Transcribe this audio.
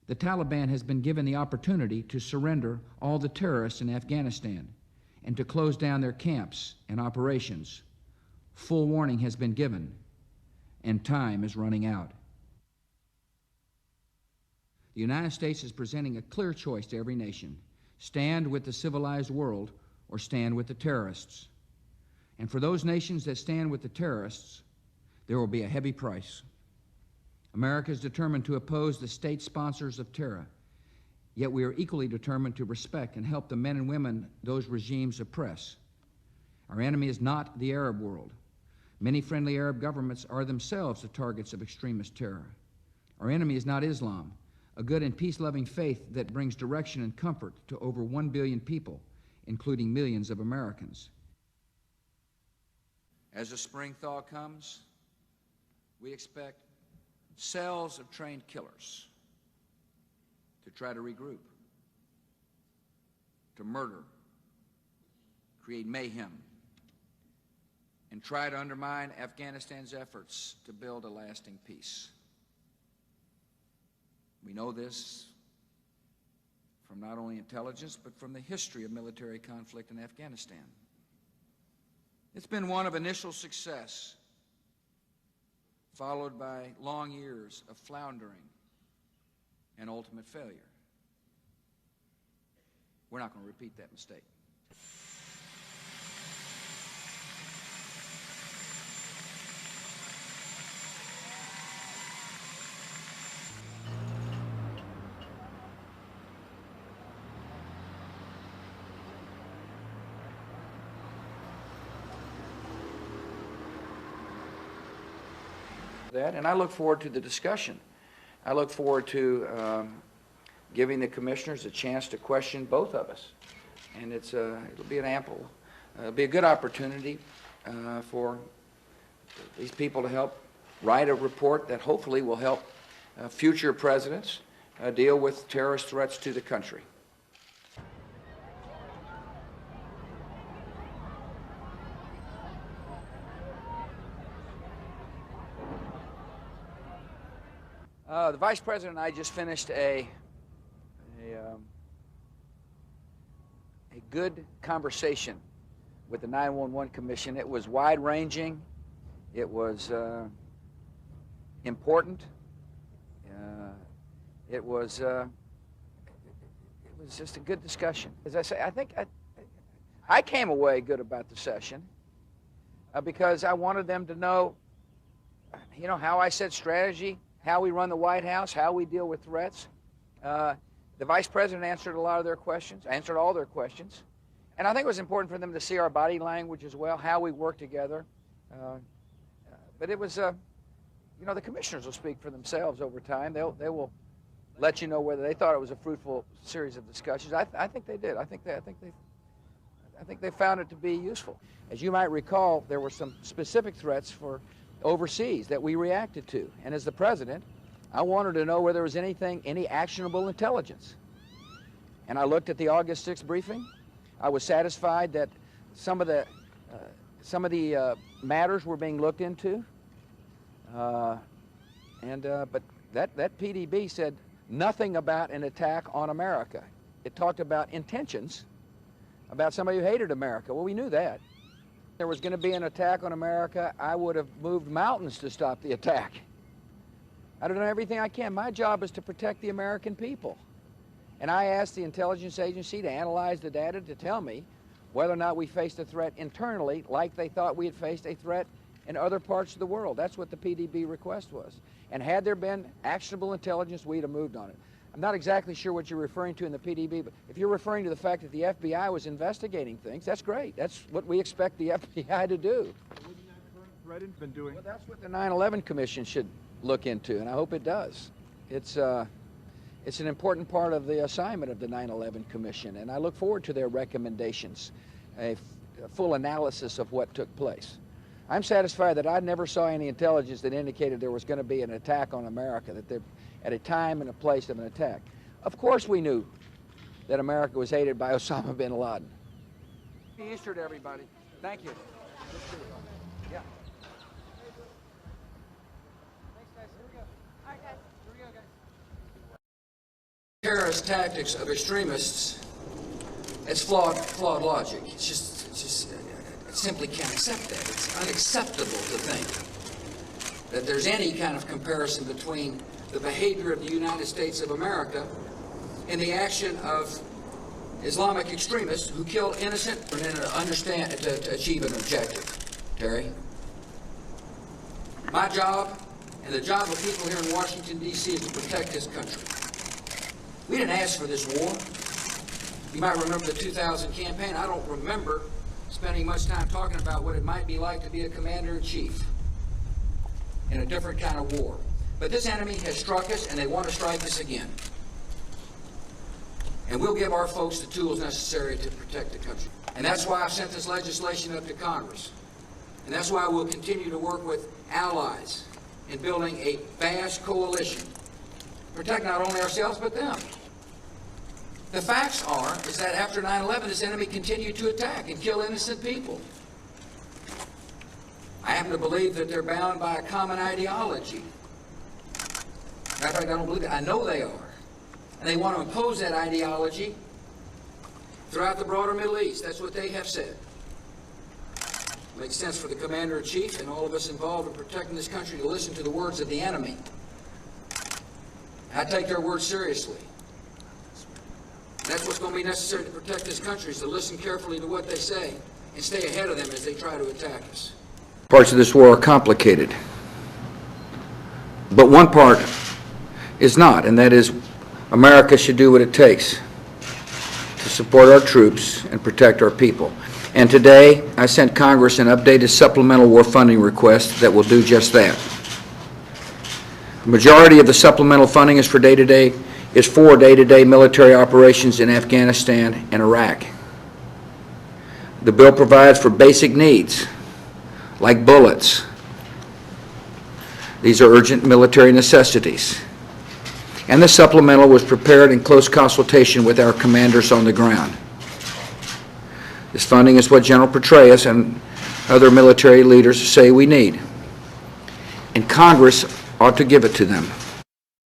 The Taliban has been given the opportunity to surrender all the terrorists in Afghanistan and to close down their camps and operations. Full warning has been given, and time is running out. The United States is presenting a clear choice to every nation: stand with the civilized world or stand with the terrorists. And for those nations that stand with the terrorists, there will be a heavy price. America is determined to oppose the state sponsors of terror, yet we are equally determined to respect and help the men and women those regimes oppress. Our enemy is not the Arab world. Many friendly Arab governments are themselves the targets of extremist terror. Our enemy is not Islam, a good and peace-loving faith that brings direction and comfort to over 1 billion people, including millions of Americans. As the spring thaw comes, we expect cells of trained killers to try to regroup, to murder, create mayhem, and try to undermine Afghanistan's efforts to build a lasting peace. We know this from not only intelligence, but from the history of military conflict in Afghanistan. It's been one of initial success, followed by long years of floundering and ultimate failure. We're not going to repeat that mistake. And I look forward to the discussion. I look forward to giving the commissioners a chance to question both of us, and it'll be it'll be a good opportunity for these people to help write a report that hopefully will help future presidents deal with terrorist threats to the country. The Vice President and I just finished a good conversation with the 911 Commission. It was wide-ranging. It was important. It was just a good discussion. As I say, I think I came away good about the session because I wanted them to know, how I set strategy, how we run the White House, how we deal with threats. The Vice President answered a lot of their questions, answered all their questions. And I think it was important for them to see our body language as well, how we work together. But it was, the commissioners will speak for themselves over time. They will let you know whether they thought it was a fruitful series of discussions. I think they did. I think they found it to be useful. As you might recall, there were some specific threats for overseas that we reacted to. And as the president, I wanted to know whether there was any actionable intelligence. And I looked at the August 6th briefing. I was satisfied that some of the matters were being looked into. But that PDB said nothing about an attack on America. It talked about intentions, about somebody who hated America. Well, we knew that. There was going to be an attack on America, I would have moved mountains to stop the attack. I'd have done everything I can. My job is to protect the American people. And I asked the intelligence agency to analyze the data to tell me whether or not we faced a threat internally like they thought we had faced a threat in other parts of the world. That's what the PDB request was. And had there been actionable intelligence, we'd have moved on it. I'm not exactly sure what you're referring to in the PDB, but if you're referring to the fact that the FBI was investigating things, that's great. That's what we expect the FBI to do. Wouldn't that current threat been doing? Well, that's what the 9/11 Commission should look into, and I hope it does. It's an important part of the assignment of the 9/11 Commission, and I look forward to their recommendations, a full analysis of what took place. I'm satisfied that I never saw any intelligence that indicated there was going to be an attack on America, that there, at a time and a place of an attack. Of course we knew that America was hated by Osama bin Laden. Happy Easter to everybody. Thank you. Yeah. terrorist tactics of extremists, it's flawed logic. It simply can't accept that. It's unacceptable to think that there's any kind of comparison between the behavior of the United States of America and the action of Islamic extremists who kill innocent to achieve an objective. Terry? My job and the job of people here in Washington, D.C. is to protect this country. We didn't ask for this war. You might remember the 2000 campaign. I don't remember spending much time talking about what it might be like to be a commander-in-chief in a different kind of war. But this enemy has struck us, and they want to strike us again. And we'll give our folks the tools necessary to protect the country. And that's why I've sent this legislation up to Congress. And that's why we'll continue to work with allies in building a vast coalition to protect not only ourselves, but them. The facts is that after 9/11, this enemy continued to attack and kill innocent people. I happen to believe that they're bound by a common ideology. In fact, I don't believe it. I know they are. And they want to impose that ideology throughout the broader Middle East. That's what they have said. It makes sense for the commander-in-chief and all of us involved in protecting this country to listen to the words of the enemy. I take their words seriously. That's what's going to be necessary to protect this country, is to listen carefully to what they say and stay ahead of them as they try to attack us. Parts of this war are complicated, but one part is not, and that is America should do what it takes to support our troops and protect our people. And today, I sent Congress an updated supplemental war funding request that will do just that. The majority of the supplemental funding is for day-to-day military operations in Afghanistan and Iraq. The bill provides for basic needs like bullets. These are urgent military necessities. And the supplemental was prepared in close consultation with our commanders on the ground. This funding is what General Petraeus and other military leaders say we need. And Congress ought to give it to them.